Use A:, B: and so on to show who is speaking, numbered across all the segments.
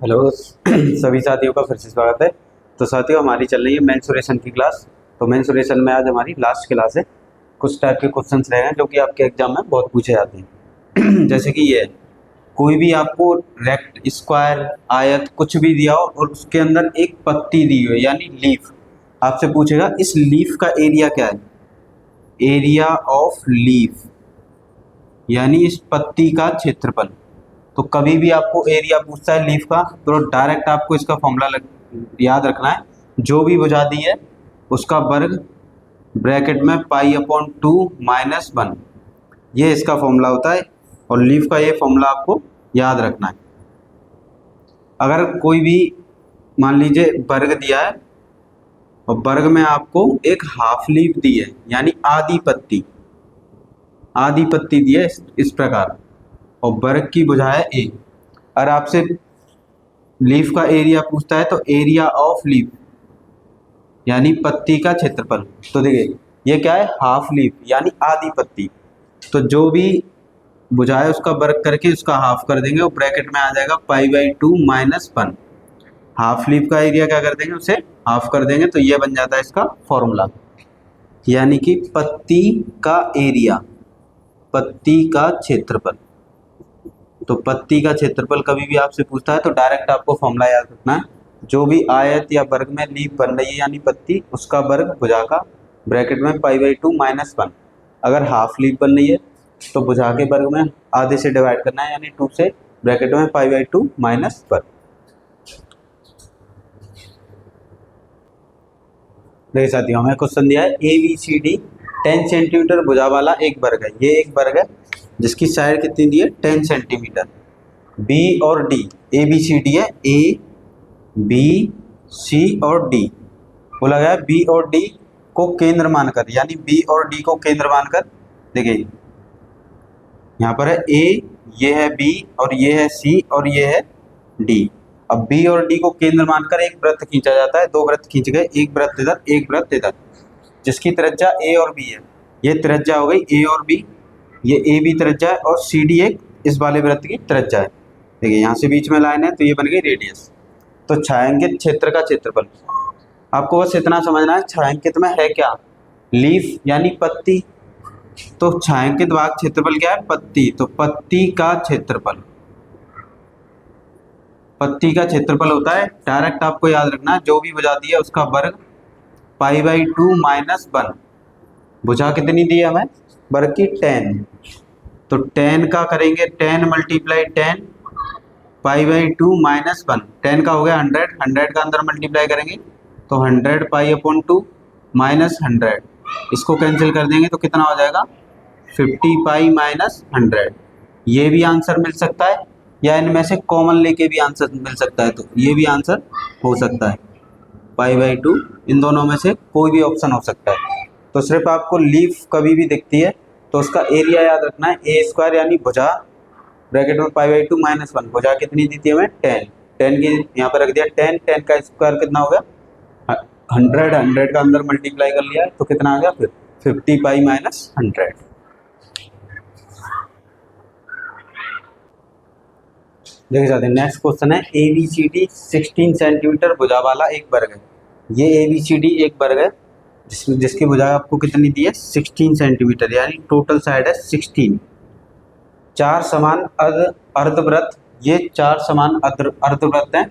A: Hello सभी साथियों का फिर से स्वागत है। तो साथियों, हमारी चल रही है मेंसुरेशन की क्लास। तो मेंसुरेशन में आज हमारी लास्ट क्लास है। कुछ टाइप के क्वेश्चंस रहे हैं जो कि आपके एग्जाम में बहुत पूछे जाते हैं जैसे कि ये कोई भी आपको रेक्ट, स्क्वायर, आयत कुछ भी दिया हो और उसके अंदर एक पत्ती दी हो यानी लीफ, आपसे पूछेगा इस लीफ का एरिया क्या है। एरिया ऑफ लीफ यानी इस पत्ती का क्षेत्रफल। तो कभी भी आपको एरिया पूछता है लीफ का तो डायरेक्ट आपको इसका फॉर्मूला याद रखना है। जो भी भुजा दी है उसका वर्ग ब्रैकेट में पाई/2 - 1, ये इसका फॉर्मूला होता है। और लीफ का ये फॉर्मूला आपको याद रखना है। अगर कोई भी मान लीजिए वर्ग दिया है और वर्ग में आपको एक हाफ लीफ दी है यानी आधी पत्ती दी है इस प्रकार, और वर्ग की भुजा है ए। अगर आपसे लीफ का एरिया पूछता है तो एरिया ऑफ लीफ यानी पत्ती का क्षेत्रफल। तो देखिए ये क्या है, हाफ लीफ यानी आधी पत्ती। तो जो भी भुजा है उसका वर्ग करके उसका हाफ कर देंगे और ब्रैकेट में आ जाएगा पाई/2 - 1। हाफ लीफ का एरिया क्या कर देंगे, उसे हाफ कर देंगे तो ये बन जाता है इसका फॉर्मूला। यानी कि पत्ती का एरिया, पत्ती का क्षेत्रफल। तो पत्ती का क्षेत्रफल कभी भी आपसे पूछता है तो डायरेक्ट आपको फॉर्मूला याद रखना है। जो भी आयत या वर्ग में लीफ बन रही है यानी पत्ती, उसका वर्ग भुजा का ब्रैकेट में पाई/2 - 1। अगर हाफ लीफ बन रही है तो भुजा के वर्ग में आधे से डिवाइड करना है यानी 2 से, ब्रैकेट में पाई/2 - 1। देखिए साथियों, हमें क्वेश्चन दिया है ABCD 10 सेंटीमीटर भुजा वाला एक वर्ग है। ये एक वर्ग है जिसकी साइड कितनी दी है, 10 सेंटीमीटर। बी और D, A B C D है, ए बी सी और डी बोला गया है। बी और डी को केंद्र मानकर, यानी बी और डी को केंद्र मानकर, देखिए यहाँ पर है ए, ये है बी और ये है सी और ये है डी। अब बी और डी को केंद्र मानकर एक वृत्त खींचा जाता है। दो वृत्त खींच गए, एक वृत्त इधर एक वृत्त इधर, जिसकी त्रिज्या ए और बी है। ये त्रिज्या हो गई ए और बी, ये ए बी त्रिज्या है और सी डी एक इस वाले वृत्त की त्रिज्या है। देखिए यहाँ से बीच में लाइन है तो ये बन गई रेडियस। तो छायांकित क्षेत्र का क्षेत्रफल, आपको बस इतना समझना है छायांकित में है क्या, लीफ यानी पत्ती। तो छायांकित भाग क्षेत्रफल क्या है, पत्ती। तो पत्ती का क्षेत्रफल, पत्ती का क्षेत्रफल होता है, डायरेक्ट आपको याद रखना है जो भी भुजा दी है उसका वर्ग पाई/2 - 1। भुजा कितनी दी है हमें, वर्ग की 10। तो 10 का करेंगे 10 × 10 पाई/2 - 1। 10 का हो गया 100, 100 का अंदर मल्टीप्लाई करेंगे तो 100 पाई/2 - 100। इसको कैंसिल कर देंगे तो कितना हो जाएगा, 50 पाई - 100। ये भी आंसर मिल सकता है या इनमें से कॉमन लेके भी आंसर मिल सकता है, तो ये भी आंसर हो सकता है पाई/2। इन दोनों में से कोई भी ऑप्शन हो सकता है। तो सिर्फ आपको लीफ कभी भी दिखती है तो उसका एरिया याद रखना है, ए स्क्वायर यानी भुजा ब्रैकेट में पाई/2 - 1। भुजा कितनी दी थी हमें, 10। 10 की यहाँ पर रख दिया 10, 10 का स्क्वायर कितना हो गया 100, 100 का अंदर मल्टीप्लाई कर लिया तो कितना आ गया फिर 50 पाई - 100। देखिए जाते हैं, नेक्स्ट क्वेश्चन है ABCD 16 सेंटीमीटर भुजा वाला एक वर्ग है। ये ABCD एक वर्ग है जिसकी भुजा आपको कितनी दी है, 16 सेंटीमीटर, यानी टोटल साइड है 16। चार समान अर्धवृत्त, ये चार समान अर्धवृत्त हैं।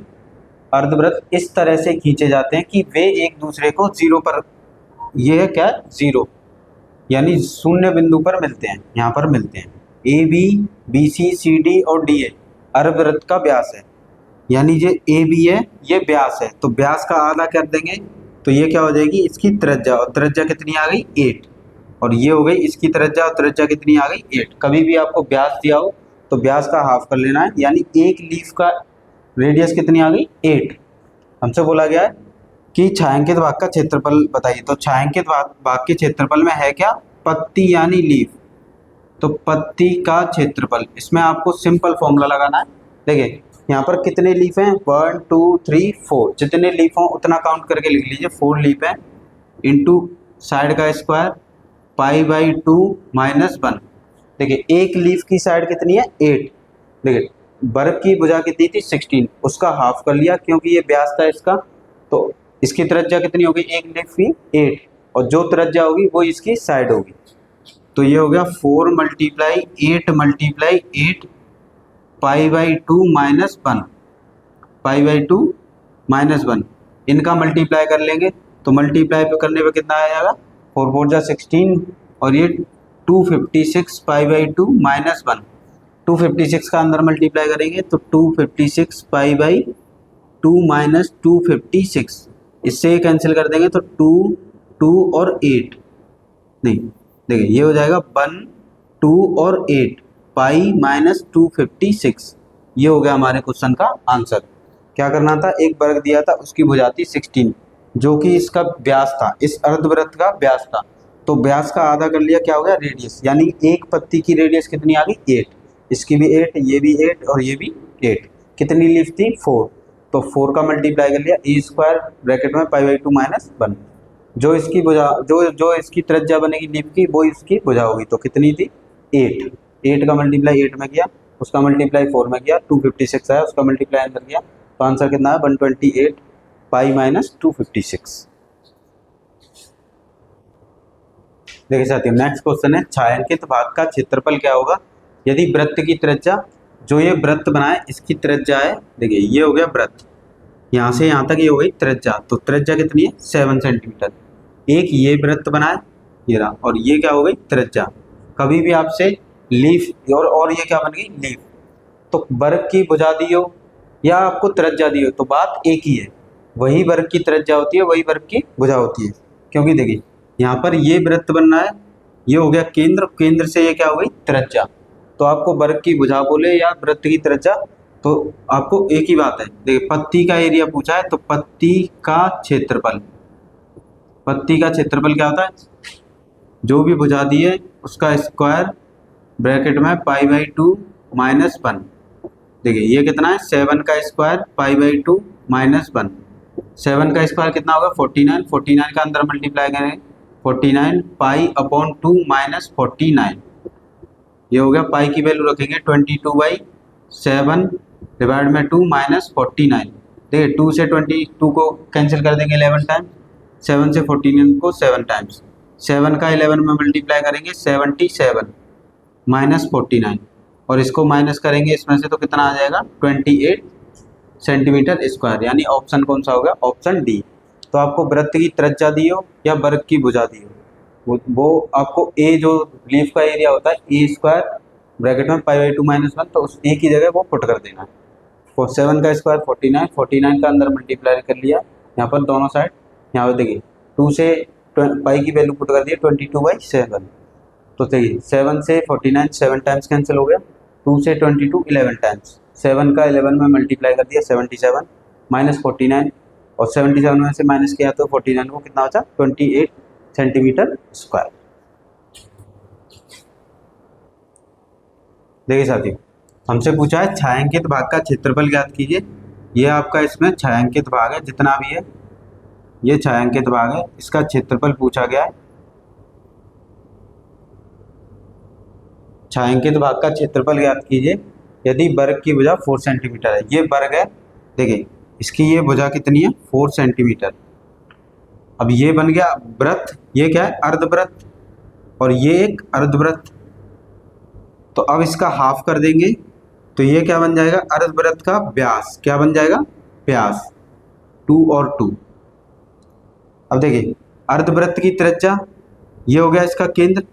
A: अर्धवृत्त इस तरह से खींचे जाते हैं कि वे एक दूसरे को जीरो पर, ये है क्या, जीरो यानी शून्य बिंदु पर मिलते हैं, यहाँ पर मिलते हैं। A B, B C, C D और डी ए अर्धवृत्त का व्यास है। यानी ये ए बी है, ये व्यास है, तो व्यास का आधा कर देंगे तो ये क्या हो जाएगी, इसकी त्रिज्या, और त्रिज्या कितनी आ गई 8। और ये हो गई इसकी त्रिज्या, और त्रिज्या कितनी आ गई 8। कभी भी आपको व्यास दिया हो तो व्यास का हाफ कर लेना है, यानी एक लीफ का रेडियस कितनी आ गई 8। हमसे बोला गया है कि छायांकित भाग का क्षेत्रफल बताइए। तो छायांकित भाग के क्षेत्रफल में है क्या, पत्ती यानी लीफ। तो पत्ती का क्षेत्रफल, इसमें आपको सिंपल फॉर्मूला लगाना है। देखिए यहाँ पर कितने लीफ हैं, 1 2 3 4, जितने लीफ हों उतना काउंट करके लिख लीजिए। 4 लीफ है इंटू साइड का स्क्वायर पाई/2 - 1। देखिए एक लीफ की साइड कितनी है 8। देखिए वर्ग की भुजा कितनी थी 16, उसका हाफ कर लिया क्योंकि ये व्यास था इसका, तो इसकी त्रिज्या कितनी होगी, एक लीफ की 8, और जो त्रिज्या होगी वो इसकी साइड होगी। तो ये हो गया 4 multiply 8 pi by 2 minus 1, pi by 2 minus 1, इनका मल्टीप्लाई कर लेंगे तो मल्टीप्लाई पे करने पे कितना आ जाएगा, 4 4 जा 16, और ये 256 पाई बाई 2 माइनस 1, 256 का अंदर मल्टीप्लाई करेंगे तो 256 पाई बाई 2 माइनस 256, इससे कैंसिल कर देंगे तो 2 2 और 8, नहीं देखिए ये हो जाएगा 1 2 और 8 पाई माइनस 256, ये हो गया हमारे क्वेश्चन का आंसर। क्या करना था, एक वर्ग दिया था उसकी भुजा थी 16 जो कि इसका व्यास था, इस अर्धवृत्त का व्यास था, तो व्यास का आधा कर लिया, क्या हो गया रेडियस, यानी एक पत्ती की रेडियस कितनी आ गई 8, इसकी भी 8, ये भी 8 और ये भी 8, कितनी लीफ थी 4, तो 4 का मल्टीप्लाई कर लिया, ए स्क्वायर ब्रैकेट में पाई बाई 2 माइनस 1, जो इसकी भुजा जो इसकी त्रिज्या बनेगी लीफ की वो इसकी भुजा होगी, तो कितनी थी 8, 8 का मल्टीप्लाई 8 में किया, उसका मल्टीप्लाई 4 में किया, 256 आया, उसका मल्टीप्लाई अंदर किया, तो आंसर कितना है 128 पाई माइनस 256। देखिए साथियों नेक्स्ट क्वेश्चन है, छायांकित भाग का क्षेत्रफल क्या होगा यदि वृत्त की त्रिज्या, जो ये वृत्त बनाए इसकी त्रिज्या है, देखिए ये हो गया वृत्त, यहाँ से यहाँ तक ये हो गई त्रिज्या, तो त्रिज्या कितनी है 7 सेंटीमीटर, एक ये वृत्त बनाए ये रहा, और ये क्या हो गई त्रिज्या, कभी भी आपसे लीफ और ये क्या बन गई लीफ, तो वर्ग की भुजा दी हो या आपको त्रिज्या दी हो तो बात एक ही है, वही वर्ग की त्रिज्या होती है वही वर्ग की भुजा होती है, क्योंकि देखिए यहाँ पर ये वृत्त बनना है, ये हो गया केंद्र, केंद्र से ये क्या हो गई त्रिज्या, तो आपको वर्ग की भुजा बोले या वृत्त की त्रिज्या तो आपको एक ही बात है। देखिए पत्ती का एरिया पूछा है तो पत्ती का क्षेत्रफल, पत्ती का क्षेत्रफल क्या होता है, जो भी भुजा दी है उसका स्क्वायर ब्रैकेट में पाई बाई 2 माइनस 1, देखिए ये कितना है 7 का स्क्वायर पाई बाई 2 माइनस 1, 7 का स्क्वायर कितना होगा 49, 49 का अंदर मल्टीप्लाई करेंगे 49 पाई अपॉन 2 माइनस 49, ये हो गया, पाई की वैल्यू रखेंगे 22/7 डिवाइड में 2 माइनस 49, देखिए 2 से 22 को कैंसिल कर देंगे 11 टाइम, 7 से 49 को 7 टाइम्स, 7 का 11 में मल्टीप्लाई करेंगे 77 माइनस 49, और इसको माइनस करेंगे इसमें से तो कितना आ जाएगा 28 सेंटीमीटर स्क्वायर, यानी ऑप्शन कौन सा होगा, ऑप्शन डी। तो आपको वृत्त की त्रिज्या दी हो या वर्ग की भुजा दी हो वो आपको ए जो लीफ का एरिया होता है ए स्क्वायर ब्रैकेट में पाई बाई 2 माइनस 1, तो उस ए की जगह वो पुट कर देना है, 7 का स्क्वायर 49, 49 का अंदर मल्टीप्लाई कर लिया यहाँ पर दोनों साइड, यहाँ पर देखिए 2 से पाई की वैल्यू पुट कर दिया 22/7, तो देखिए 7 से 49 7 टाइम्स कैंसिल हो गया, 2 से 22 11 टाइम्स, 7 का 11 में मल्टीप्लाई कर दिया 77 माइनस 49, और 77 में से माइनस किया तो 49 को कितना बचा 28 सेंटीमीटर स्क्वायर। देखिए साथियों हमसे पूछा है छायांकित भाग का क्षेत्रफल ज्ञात कीजिए, ये आपका इसमें छायांकित भाग है जितना भी है ये छायांकित भाग है, इसका क्षेत्रफल पूछा गया है, छायांकित भाग का क्षेत्रफल ज्ञात कीजिए यदि वर्ग की भुजा 4 सेंटीमीटर है, ये वर्ग है, देखिए इसकी ये भुजा कितनी है 4 सेंटीमीटर, अब ये बन गया वृत्त, ये क्या है अर्धवृत्त, और ये एक अर्धवृत्त, तो अब इसका हाफ कर देंगे तो ये क्या बन जाएगा अर्धवृत्त का व्यास, क्या बन जाएगा व्यास 2 और 2, अब देखिए अर्धवृत्त की त्रिज्या ये हो गया इसका केंद्र,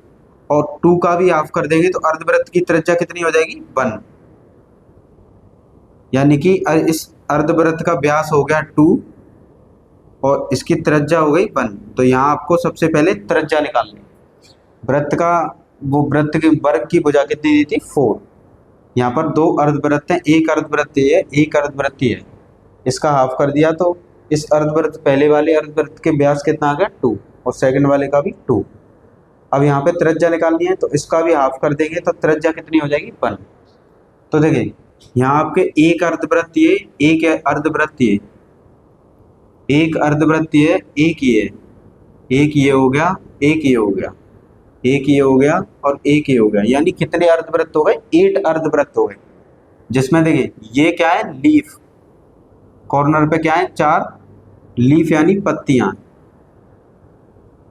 A: और 2 का भी हाफ कर देंगे तो अर्धवृत्त की त्रिज्या कितनी हो जाएगी 1, यानी कि इस अर्धवृत्त का व्यास हो गया 2 और इसकी त्रिज्या हो गई 1, तो यहाँ आपको सबसे पहले त्रिज्या निकालनी, वृत्त का वो वृत्त के वर्ग की भुजा कितनी दी थी 4, यहाँ पर 2 अर्धवृत्त हैं, एक अर्धवृत्त है एक अर्धवृत्त है, इसका हाफ कर दिया तो इस अर्धवृत्त पहले वाले अर्धवृत्त के व्यास कितना आ गया 2 और सेकंड वाले का भी 2, अब यहाँ पे त्रिज्या निकालनी है तो इसका भी हाफ कर देंगे तो त्रिज्या कितनी हो जाएगी 1, तो देखिए यहाँ आपके एक अर्धवृत्त ये एक अर्धवृत्त ये एक अर्धवृत्त ये एक ये एक ये हो गया एक ये हो गया एक ये हो गया और एक ये हो गया, यानी कितने अर्धवृत्त हो गए 8 अर्धवृत्त हो गए, जिसमें देखिए ये क्या है, लीफ, कॉर्नर पे क्या है, 4 लीफ यानी पत्तियां।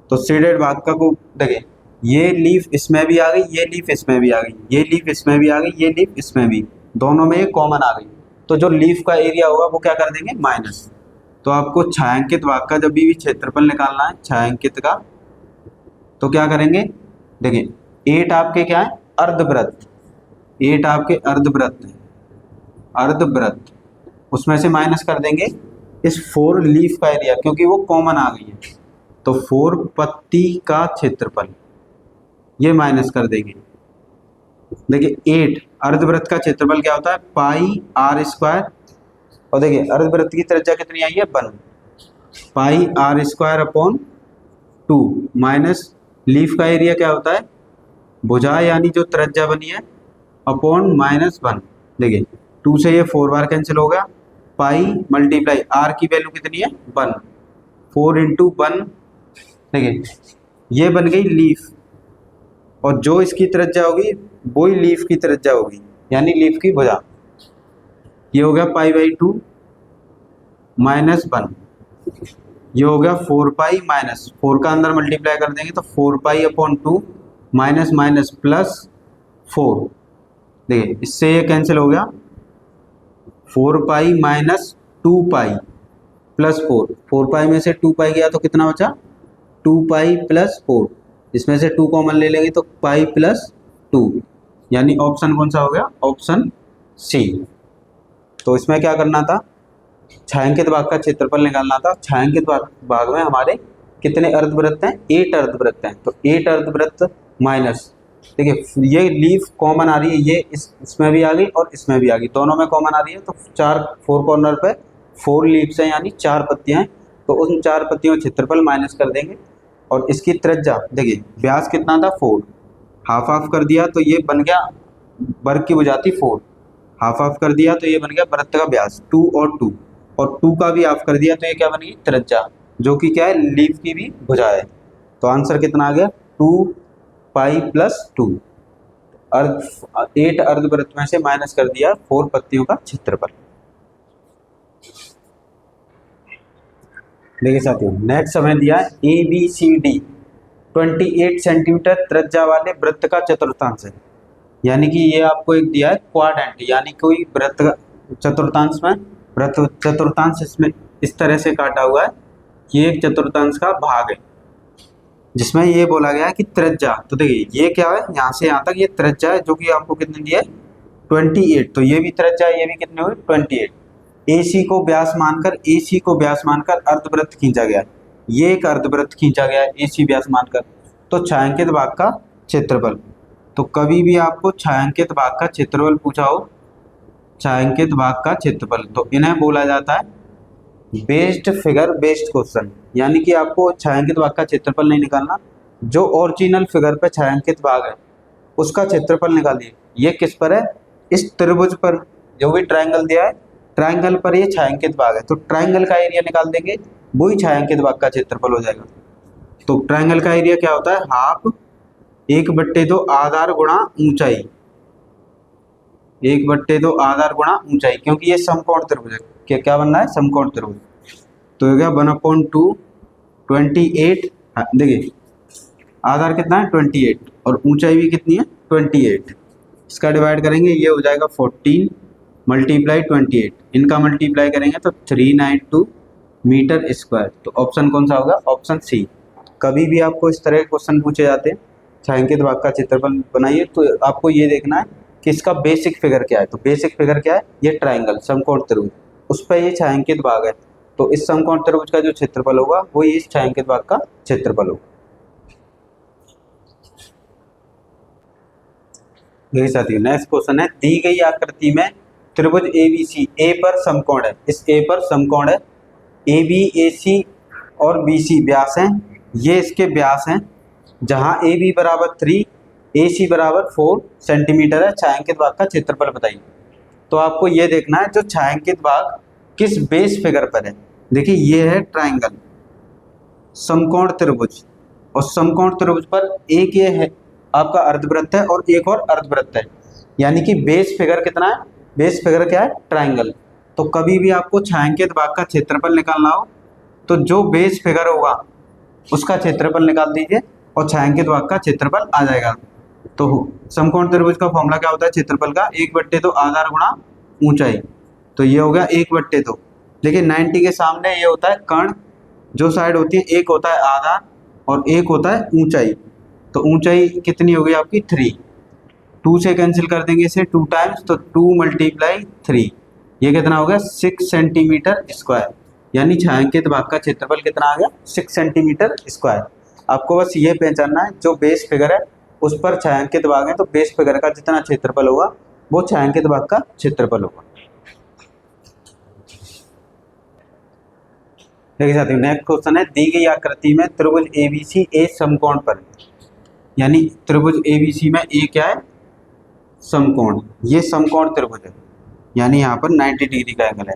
A: तो शेडेड भाग का को देखिए, ये लीफ इसमें भी आ गई, ये लीफ इसमें भी आ गई, ये लीफ इसमें भी आ गई, ये लीफ इसमें भी, दोनों में ये कॉमन आ गई। तो जो लीफ का एरिया होगा वो क्या कर देंगे, माइनस। तो आपको छायांकित भाग का जब भी क्षेत्रफल निकालना है छायांकित का, तो क्या करेंगे, देखिए 8 आपके क्या है, अर्धवृत्त, 8 आपके अर्धवृत्त है, अर्धवृत्त, उसमें से माइनस कर देंगे इस 4 लीफ का एरिया, क्योंकि वो कॉमन आ गई है। तो 4 पत्ती का क्षेत्रफल, ये माइनस कर देंगे। देखिए 8 अर्धवृत्त का क्षेत्रफल क्या होता है, पाई आर स्क्वायर, और देखिए अर्धवृत्त की त्रिज्या कितनी आई है, 1, pi r square upon 2, minus leaf का एरिया क्या होता है, भुजा यानी जो त्रिज्या बनी है, अपॉन -1। देखिए 2 से ये 4 बार कैंसिल हो गया, पाई मल्टीप्लाई आर की वैल्यू कितनी है, 1, 4 इंटू 1, देखिए ये बन गई लीफ, और जो इसकी त्रिज्या होगी वही लीफ की त्रिज्या होगी, यानी लीफ की भुजा। ये हो गया पाई/2 -1, ये हो गया 4 पाई माइनस 4 का अंदर मल्टीप्लाई कर देंगे तो 4 pi upon 2 minus minus plus 4। देखिए इससे ये कैंसिल हो गया, 4 पाई माइनस 2 पाई प्लस 4, 4 पाई में से 2 पाई गया तो कितना बचा, 2 पाई प्लस 4, इसमें से 2 कॉमन ले लेंगे तो पाई प्लस 2, यानी ऑप्शन कौन सा हो गया, ऑप्शन सी। तो इसमें क्या करना था, छायांकित भाग का क्षेत्रफल निकालना था। छायांकित भाग में हमारे कितने अर्धवृत्त हैं, 8 अर्धवृत्त हैं, तो 8 अर्धवृत्त माइनस, देखिए ये लीफ कॉमन आ रही है, ये इसमें भी आ गई और इसमें भी आ गई, दोनों में कॉमन आ रही है, तो 4 कॉर्नर पे 4 लीव्स हैं यानी 4 पत्तियां हैं, तो उन 4 पत्तियों का क्षेत्रफल माइनस कर देंगे। और इसकी त्रिज्या देखिए, व्यास कितना था 4, हाफ हाफ कर दिया तो ये बन गया वर्ग की भुजा थी 4, हाफ हाफ कर दिया तो ये बन गया वृत्त का व्यास 2 और 2, और 2 का भी हाफ कर दिया तो ये क्या बन गई, त्रिज्या, जो कि क्या है, लीफ की भी भुजा है। तो आंसर कितना आ गया, 2 पाई प्लस 2। 8 अर्धवृत्त में से माइनस कर दिया 4 पत्तियों का क्षेत्रफल। देखिए साथियों, नेक्स्ट हमें दिया ABCD 28 सेंटीमीटर त्रिज्या वाले वृत्त का चतुर्थांश है, यानी कि ये आपको एक दिया है क्वाड्रेंट, यानी कोई वृत्त का चतुर्थांश में, वृत्त चतुर्थांश इसमें इस तरह से काटा हुआ है कि एक चतुर्थांश का भाग है, जिसमें ये बोला गया है कि त्रिज्या, तो देखिए ये क्या है, यहाँ से यहाँ तक ये त्रिज्या है, जो कि आपको कितनी दी है 28, तो ये भी त्रिज्या, ये भी कितनी हुई 28। AC को व्यास मानकर अर्धवृत्त खींचा गया है, ये एक अर्धवृत्त खींचा गया है AC व्यास मानकर। तो छायांकित भाग का क्षेत्रफल, तो कभी भी आपको छायांकित भाग का क्षेत्रफल पूछा हो, छायांकित भाग का क्षेत्रफल, तो इन्हें बोला जाता है बेस्ड फिगर बेस्ड क्वेश्चन, यानी कि आपको छायांकित भाग का क्षेत्रफल नहीं निकालना, जो ओरिजिनल फिगर पे छायांकित भाग है उसका क्षेत्रफल निकालिए। ये किस पर है, इस त्रिभुज पर, जो भी ट्रायंगल दिया है ट्रायंगल पर ये छायांकित भाग है, तो ट्रायंगल का एरिया निकाल देंगे, वही छायांकित भाग का क्षेत्रफल हो जाएगा। तो ट्रायंगल का एरिया क्या होता है, हाफ 1/2 आधार गुणा ऊंचाई, 1/2 आधार गुणा ऊंचाई, क्योंकि ये समकोण त्रिभुज है, क्या बनना है, समकोण त्रिभुज। तो हो गया 1/2 28, देखिए आधार कितना है 28 और ऊंचाई भी कितनी है 28, इसका डिवाइड करेंगे ये हो जाएगा 14 मल्टीप्लाई 28, इनका मल्टीप्लाई करेंगे तो 392 मीटर स्क्वायर। तो ऑप्शन कौन सा होगा, ऑप्शन सी। कभी भी आपको इस तरह के क्वेश्चन पूछे जाते हैं, छायांकित भाग का क्षेत्रफल बनाइए, तो आपको ये देखना है कि इसका बेसिक फिगर क्या है। तो बेसिक फिगर क्या है, ये ट्राइंगल समकोण त्रिभुज, उस पर ये छायांकित भाग है, तो इस समकोण त्रिभुज का जो क्षेत्रफल होगा वो इस छायांकित भाग का क्षेत्रफल होगा। यही साथियों, नेक्स्ट क्वेश्चन है, दी गई आकृति में त्रिभुज ABC A पर समकोण है, इस A पर समकोण है, AB AC और BC व्यास हैं, ये इसके व्यास हैं, जहां AB बराबर 3 AC बराबर 4 सेंटीमीटर है, छायांकित भाग का क्षेत्रफल बताइए। तो आपको ये देखना है जो छायांकित भाग किस बेस फिगर पर है। देखिए ये है ट्राइंगल समकोण त्रिभुज, और समकोण त्रिभुज पर एक ये है आपका अर्धवृत्त है और एक और अर्धवृत्त है, यानी कि बेस फिगर कितना है बेस फिगर क्या है, ट्राइंगल। तो कभी भी आपको छायांकित भाग का क्षेत्रफल निकालना हो तो जो बेस फिगर होगा उसका क्षेत्रफल निकाल दीजिए और छायांकित भाग का क्षेत्रफल आ जाएगा। तो समकोण त्रिभुज का फॉर्मूला क्या होता है क्षेत्रफल का, 1/2 आधार गुणा ऊंचाई। तो ये हो गया 1/2। देखिए 90 के सामने ये होता है कर्ण, जो साइड होती है एक होता है आधार और एक होता है ऊंचाई। तो ऊंचाई कितनी होगी आपकी 3, 2 से कैंसिल कर देंगे इसे 2 टाइम्स, तो 2 × 3 ये कितना हो गया 6 सेंटीमीटर स्क्वायर। यानी छायांकित भाग का क्षेत्रफल कितना आ गया 6 सेंटीमीटर स्क्वायर। आपको बस ये पहचानना है जो बेस फिगर है उस पर छायांकित भाग है, तो बेस फिगर का जितना क्षेत्रफल होगा वो छायांकित भाग का क्षेत्रफल होगा। देखिए साथियों नेक्स्ट क्वेश्चन है, दी गई आकृति में त्रिभुज एबीसी ए समकोण पर, यानी त्रिभुज एबीसी में ए क्या है समकोण, ये समकोण त्रिभुज है यानी यहाँ पर 90 डिग्री का एंगल है।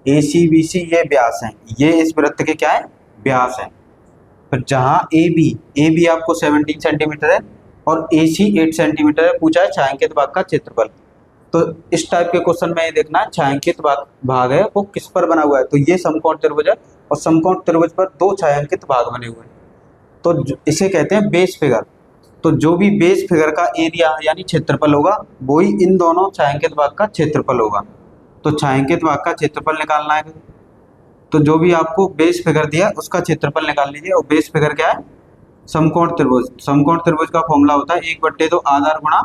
A: ACBC ये व्यास है, ये इस वृत्त के क्या है व्यास है। फिर जहाँ ए बी आपको 17 सेंटीमीटर है और AC 8 सेंटीमीटर है, पूछा है छायांकित भाग का क्षेत्रफल। तो इस टाइप के क्वेश्चन में ये देखना है छायांकित भाग है वो किस पर बना हुआ है, तो ये समकोण त्रिभुज है और समकोण त्रिभुज पर 2 छायांकित भाग बने हुए हैं, तो इसे कहते हैं बेस फिगर। तो जो भी बेस फिगर का एरिया यानी क्षेत्रफल होगा वही इन दोनों छायांकित भाग का क्षेत्रफल होगा। तो छायांकित भाग का क्षेत्रफल निकालना है, तो जो भी आपको बेस फिगर दिया उसका क्षेत्रफल निकाल लीजिए। और बेस फिगर क्या है समकोण त्रिभुज, समकोण त्रिभुज का फॉर्मूला होता है 1/2 आधार गुणा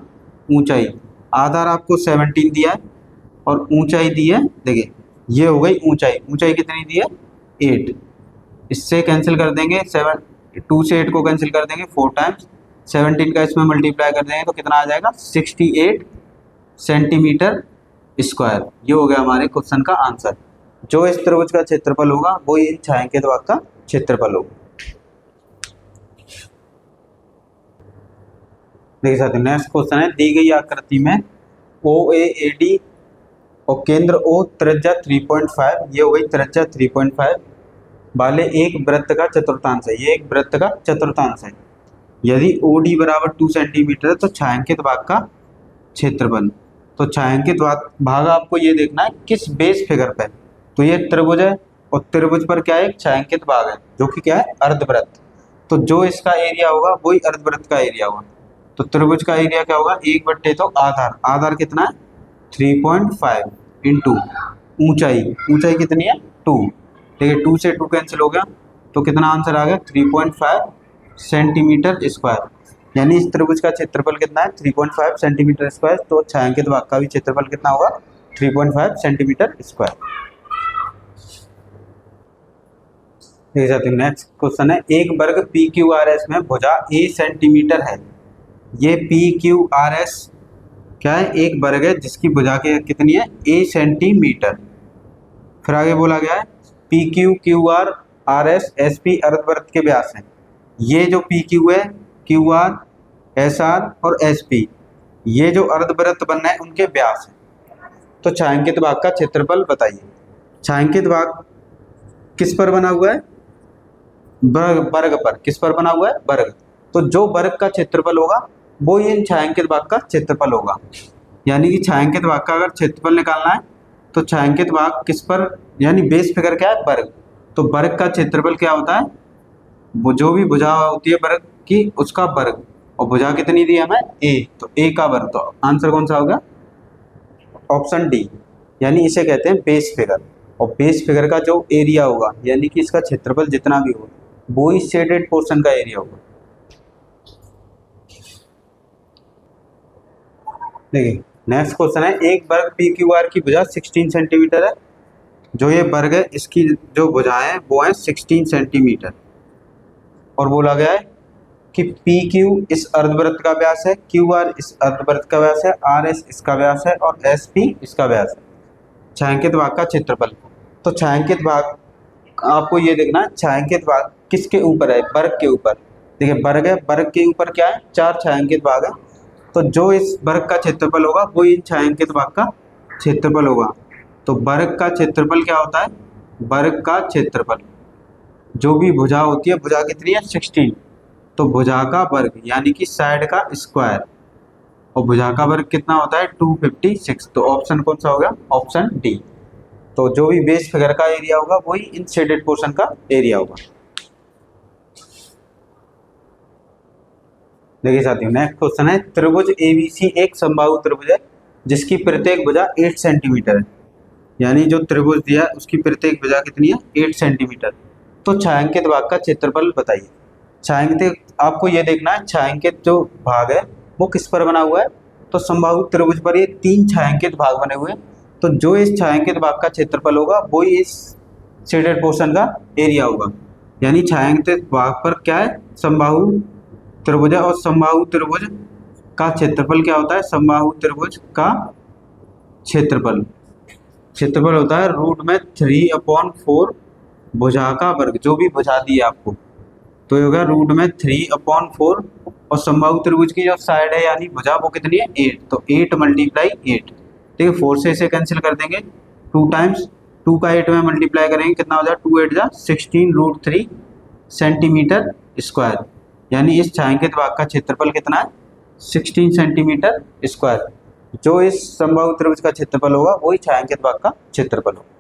A: ऊंचाई। आधार आपको 17 दिया है और ऊंचाई दी है, देखिए ये हो गई ऊंचाई, ऊंचाई कितनी दी है 8। इससे कैंसिल कर देंगे 2 से 8 को कैंसिल कर देंगे 4 टाइम्स, 17 का इसमें मल्टीप्लाई कर देंगे तो कितना आ जाएगा 68 सेंटीमीटर स्क्वायर। ये हो गया हमारे क्वेश्चन का आंसर। जो इस त्रिभुज का क्षेत्रफल होगा वो इन छायांकित भाग का क्षेत्रफल होगा। देखिए साथियों नेक्स्ट क्वेश्चन है, दी गई आकृति में OAAD और केंद्र O त्रिज्या 3.5, ये हो गई त्रिज्या 3.5 वाले एक वृत्त का चतुर्थांश है, ये एक वृत्त का चतुर्थांश है। यदि OD बराबर 2 सेंटीमीटर है तो छायांकित भाग का क्षेत्रफल। तो छायांकित भाग आपको ये देखना है किस बेस फिगर पे, तो ये त्रिभुज है और त्रिभुज पर क्या है एक छायांकित भाग है जो कि क्या है अर्धवृत्त। तो जो इसका एरिया होगा वही अर्धवृत्त का एरिया होगा। तो त्रिभुज का एरिया क्या होगा 1/2 आधार, आधार कितना है 3.5 इंटू ऊंचाई, ऊंचाई कितनी है 2, ठीक है 2 से 2 कैंसिल हो गया तो कितना आंसर आ गया 3.5 सेंटीमीटर स्क्वायर। यानी इस त्रिभुज का क्षेत्रफल कितना है 3.5 सेंटीमीटर स्क्वायर। तो छायांकित भाग का भी क्षेत्रफल कितना होगा 3.5 सेंटीमीटर स्क्वायर। नेक्स्ट क्वेश्चन है, एक वर्ग PQRS में भुजा A सेंटीमीटर है। ये PQRS क्या है एक वर्ग है जिसकी भुजा के कितनी है A सेंटीमीटर। फिर आगे बोला गया है PQ QR RS SP अर्धवृत्त के व्यास हैं। ये जो PQ है QR SR और SP ये जो अर्धवृत्त बनना है उनके व्यास हैं। तो छायांकित भाग का क्षेत्रफल बताइए। छायांकित भाग किस पर बना हुआ है वर्ग पर, किस पर बना हुआ है वर्ग। तो जो वर्ग का क्षेत्रफल होगा वो इन छायांकित भाग का क्षेत्रफल होगा। यानी कि छायांकित भाग का अगर क्षेत्रफल निकालना है तो छायांकित भाग किस पर, यानी बेस फिगर क्या है वर्ग, तो वर्ग का क्षेत्रफल क्या होता है वो जो भी भुजा होती है वर्ग की उसका वर्ग, और भुजा कितनी दी हमें A, तो A का वर्ग। तो आंसर कौन सा होगा ऑप्शन डी, यानी इसे कहते हैं बेस फिगर। और बेस फिगर का जो एरिया होगा यानी कि इसका क्षेत्रफल जितना भी होगा वो ही शेडेड पोर्शन का एरिया होगा। देखिए नेक्स्ट क्वेश्चन है, एक वर्ग PQR की भुजा 16 सेंटीमीटर है। जो ये वर्ग है इसकी जो भुजाएं हैं वो है 16 सेंटीमीटर और बोला गया है कि PQ इस अर्धवृत्त का व्यास है, QR इस अर्धवृत्त का व्यास है, RS इसका व्यास है और SP इसका व्यास है। छायांकित भाग का क्षेत्रफल। तो छायांकित भाग आपको ये देखना है छायांकित भाग किसके ऊपर है वर्ग के ऊपर। देखिए वर्ग है, वर्ग के ऊपर क्या है 4 छायांकित भाग है। तो जो इस वर्ग का क्षेत्रफल होगा वो इन छायांकित भाग का क्षेत्रफल होगा। तो वर्ग का क्षेत्रफल क्या होता है वर्ग का क्षेत्रफल, जो भी भुजा होती है भुजा कितनी है 16, तो भुजा का वर्ग यानी कि साइड का स्क्वायर। और भुजा का वर्ग कितना होता है 256। तो ऑप्शन कौन सा हो गया, ऑप्शन डी। तो जो भी बेस फिगर का एरिया होगा वही इन शेडेड पोर्शन का एरिया होगा। देखिए साथियों नेक्स्ट क्वेश्चन है, त्रिभुज एबीसी एक समबाहु त्रिभुज है जिसकी प्रत्येक भुजा 8 सेंटीमीटर है। यानी जो त्रिभुज दिया है उसकी प्रत्येक भुजा कितनी है, 8 सेंटीमीटर। तो छायांकित भाग का क्षेत्रफल बताइए। छायांकित आपको ये देखना है छायांकित जो भाग है वो किस पर बना हुआ है, तो समबाहु त्रिभुज पर ये 3 छायांकित भाग बने हुए हैं। तो जो इस छायांकित भाग का क्षेत्रफल होगा वही इस शेडेड पोर्शन का एरिया होगा। यानी छायांकित भाग पर क्या है, समबाहु त्रिभुज है, और समबाहु त्रिभुज का क्षेत्रफल क्या होता है, समबाहु त्रिभुज का क्षेत्रफल होता है रूट में 3/4 भुजा का वर्ग, जो भी भुजा दी है आपको तो ये होगा रूट में 3/4। और समबाहु त्रिभुज की जो साइड है यानी भुजा वो कितनी है 8, तो 8 × 8, ठीक है। 4 से इसे कैंसिल कर देंगे, 2 टाइम्स 2 का 8 में मल्टीप्लाई करेंगे कितना हो जाए 2 8 जा 16√3 सेंटीमीटर स्क्वायर। यानी इस छायांकित भाग का क्षेत्रफल कितना है 16 सेंटीमीटर स्क्वायर। जो इस समबाहु त्रिभुज का क्षेत्रफल होगा वही छायांकित भाग का क्षेत्रफल होगा।